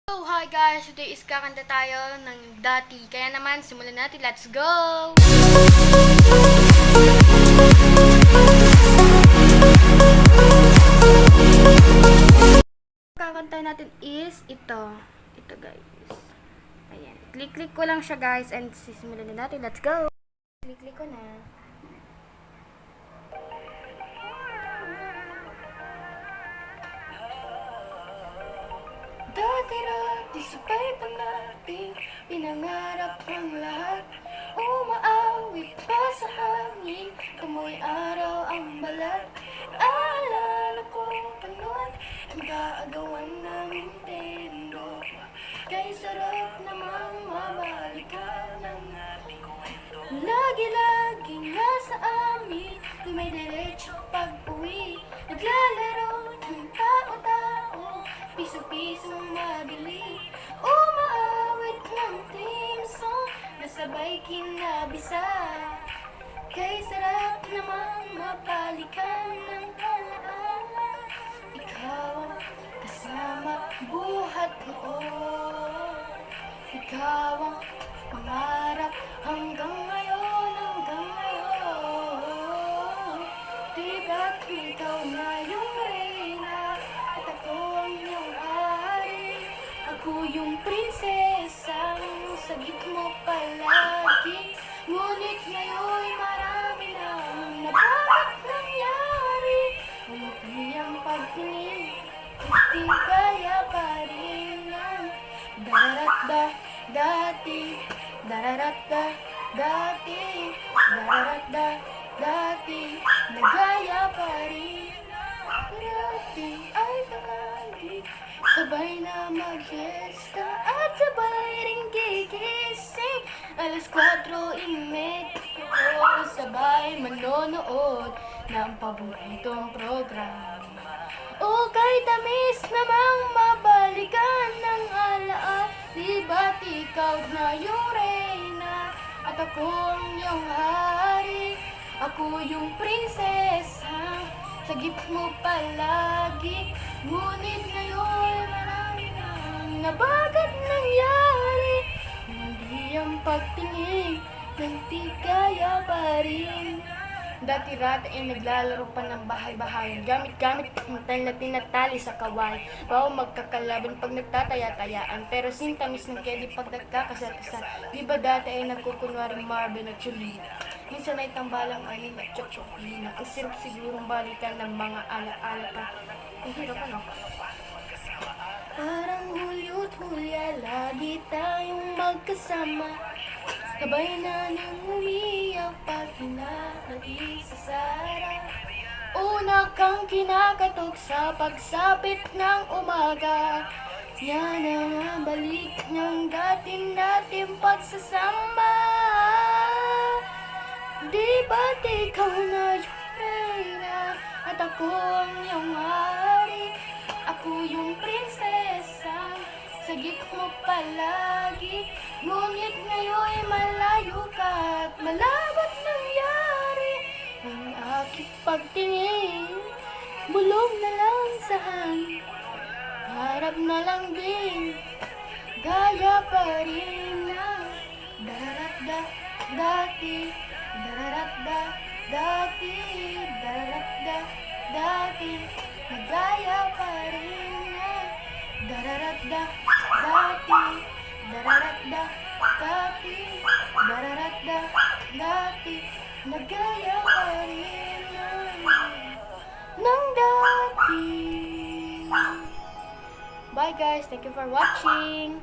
So, hi guys! Today is kakanta tayo ng dati. Kaya naman, simulan natin. Let's go! Kakanta natin is ito. Ito guys. Ayan. Click ko lang siya guys and sisimulan na natin. Let's go! Click ko na. Dati-dati sabay pa natin pinangarap ang lahat. Umaawit pa sa hangin, tumoy araw ang balat. Aalala ko pa noon, ang kaagawan namin tendo. Kay sarap namang mabalikan ang ating kwento. Lagi-lagi nga sa amin, may diretso pag-uwi. Naglalaro ng tao-tao, piso-pisong mabili. Umaawit ng team song, nasabay kinabisa. Kay sarap namang mapalikan ng alaala. Ikaw ang kasama buhat noon. Ikaw ang pangarap hanggang ngayon, hanggang ngayon. Diba't ikaw na yung reyna at ako ang iyong ari. Ako yung prinsesang sagip mo palagi. Ngunit ngayon marami nang nababat nangyari. Hindi ang pagtingin, hindi kaya pa rin ang dararatda dati, dararatda dati, dararatda dati, nagaya pa rin. Dati ay lagi, sabay na mag-fiesta at sabay rin gigising. Alas 4:30 ako sabay manonood ng paboritong programa. O kay tamis namang mabalikan ng alaala. Di ba't ikaw na yung reyna at ako ang iyong hari. Ako yung prinsesa, sagip mo palagi. Ngunit ngayon marami nang nabagat nangyari. Hindi ang pagtingin, hindi kaya pa rin. Dati-rati ay naglalaro pa ng bahay-bahayan. Gamit-gamit na tinatali sa kaway. Bao magkakalaban pag nagtataya-tayaan. Pero sintamis ng candy pag nagkakasal-kasal. Di ba dati ay nagkukunwaring Marvin at Chulina? Minsan ay tambalang aning at chocolina. Ang sirap sigurong balikan ng mga ala-ala pa. Ang hirap ano? Parang Hulyo't Hulya, lagi tayong magkasama. Sabay na nang umiyak pag hinahati sa Sara. Una kang kinakatok sa pagsapit ng umaga. Yan ang balik ng dating pagsasama. Di ba't ikaw na yung reyna at ako ang iyong hari. Ako yung prinsesa, sagip mo palagi. Ngunit ngayon malayo ka at malawat nangyari. Ang aking pagtingin, bulong na lang sa hangin. Harap na lang din, gaya pa rin ang dararatda dati, dararatda dati, dararatda dati, nagaya pa rin ang dararatda dati, dararatda dati, dararatda dati, nagaya pa rin ng dati. Bye guys, thank you for watching.